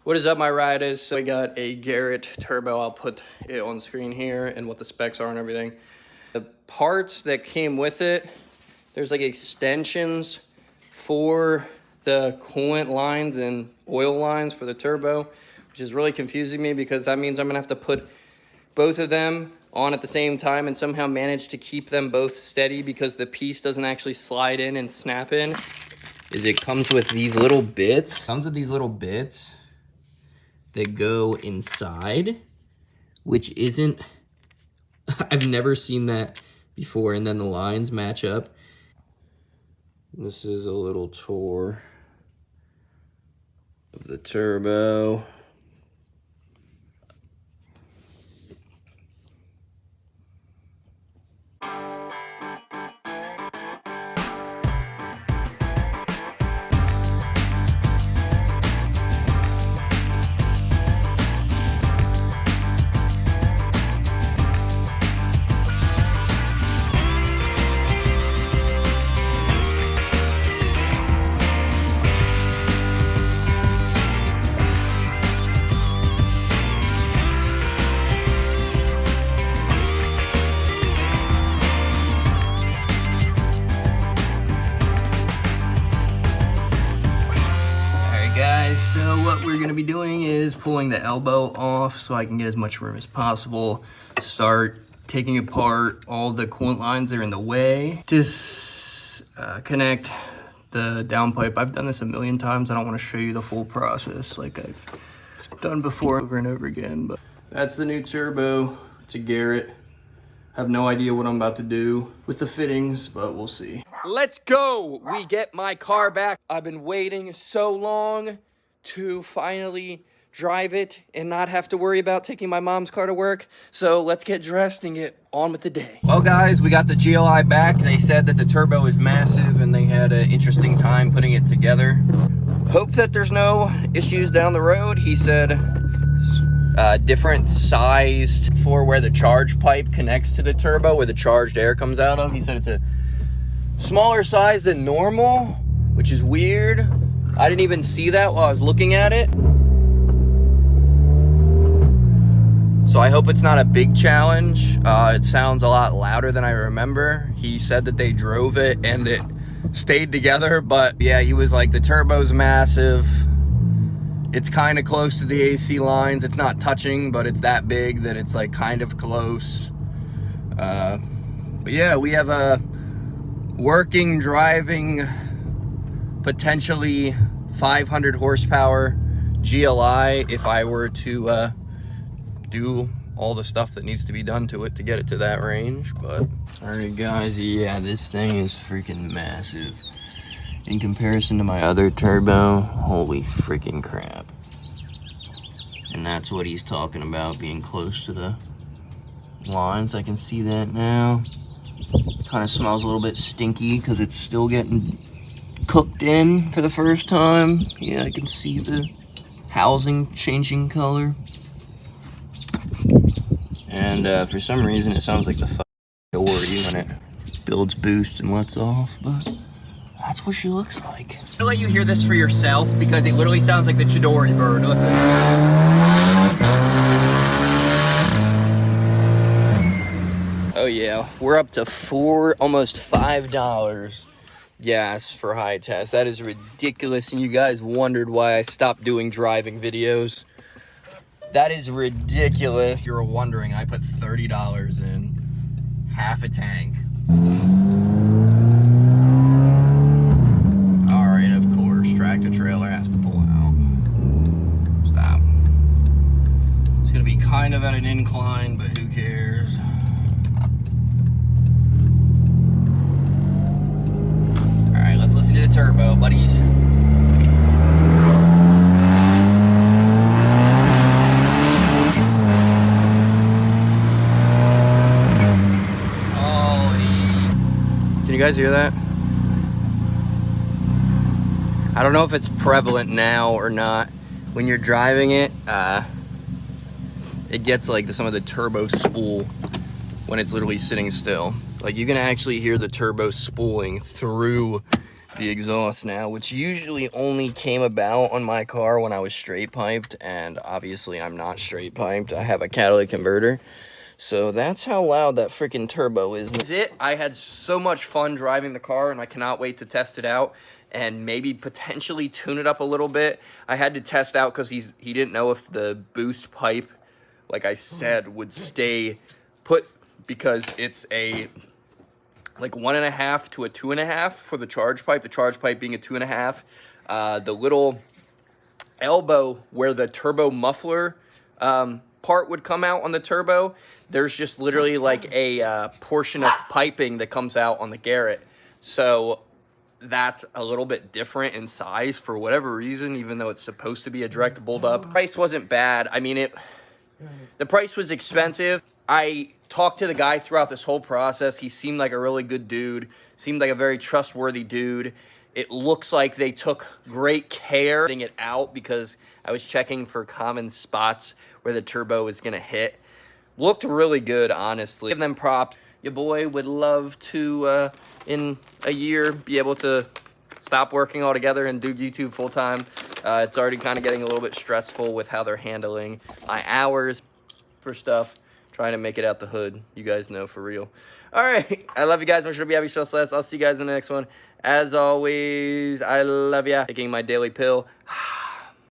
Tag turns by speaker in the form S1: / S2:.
S1: What is up, my riders? So I got a Garrett turbo. I'll put it on screen here and what the specs are and everything. The parts that came with it, there's like extensions for the coolant lines and oil lines for the turbo, which is really confusing me because that means I'm gonna have to put both of them on at the same time and somehow manage to keep them both steady because the piece doesn't actually slide in and snap in. It comes with these little bits. That go inside, which isn't, I've never seen that before, and then the lines match up. This is a little tour of the turbo. So what we're gonna be doing is pulling the elbow off so I can get as much room as possible. Start taking apart all the coolant lines that are in the way. Just connect the downpipe. I've done this a million times. I don't wanna show you the full process like I've done before over and over again, but that's the new turbo. It's a Garrett. I have no idea what I'm about to do with the fittings, but we'll see. Let's go! We get my car back. I've been waiting so long to finally drive it and not have to worry about taking my mom's car to work. So let's get dressed and get on with the day. Well guys, we got the GLI back. They said that the turbo is massive and they had an interesting time putting it together. Hope that there's no issues down the road. He said it's different sized for where the charge pipe connects to the turbo, where the charged air comes out of. He said it's a smaller size than normal, which is weird. I didn't even see that while I was looking at it. So I hope it's not a big challenge. It sounds a lot louder than I remember. He said that they drove it and it stayed together, but yeah, he was like, the turbo's massive. It's kind of close to the AC lines. It's not touching, but it's that big that it's like kind of close. But yeah, we have a working, driving, potentially 500 horsepower GLI if I were to do all the stuff that needs to be done to it to get it to that range. But all right guys, yeah, this thing is freaking massive in comparison to my other turbo. Holy freaking crap. And that's what he's talking about, being close to the lines. I can see that now. Kind of smells a little bit stinky because it's still getting cooked in for the first time. Yeah, I can see the housing changing color. And for some reason it sounds like the door when it builds boost and lets off, but that's what she looks like. I'll let you hear this for yourself because it literally sounds like the Chidori bird. Listen. Oh yeah, we're up to almost $5 gas for high test. That is ridiculous, and you guys wondered why I stopped doing driving videos. That is ridiculous. You were wondering, I put $30 in half a tank. All right, of course, tractor trailer has to pull out. Stop. It's gonna be kind of at an incline, but who cares? All right, let's listen to the turbo, buddies. Can you guys hear that? I don't know if it's prevalent now or not. When you're driving it, it gets like some of the turbo spool when it's literally sitting still. Like you can actually hear the turbo spooling through the exhaust now, which usually only came about on my car when I was straight piped, and obviously I'm not straight piped. I have a catalytic converter. So that's how loud that freaking turbo is. That's it. I had so much fun driving the car, and I cannot wait to test it out and maybe potentially tune it up a little bit. I had to test out because he didn't know if the boost pipe, like I said, would stay put, because it's a like 1.5 to a 2.5 for the charge pipe. The charge pipe being a 2.5. The little elbow where the turbo muffler part would come out on the turbo, there's just literally like a portion of piping that comes out on the Garrett. So that's a little bit different in size for whatever reason, even though it's supposed to be a direct build up. Price wasn't bad. I mean, the price was expensive. I talked to the guy throughout this whole process. He seemed like a really good dude, seemed like a very trustworthy dude. It looks like they took great care getting it out, because I was checking for common spots where the turbo is gonna hit. Looked really good, honestly. Give them props. Your boy would love to, in a year, be able to stop working altogether and do YouTube full time. It's already kind of getting a little bit stressful with how they're handling my hours for stuff, trying to make it out the hood. You guys know, for real. All right, I love you guys. Make sure to be happy, so less. I'll see you guys in the next one. As always, I love ya. Taking my daily pill.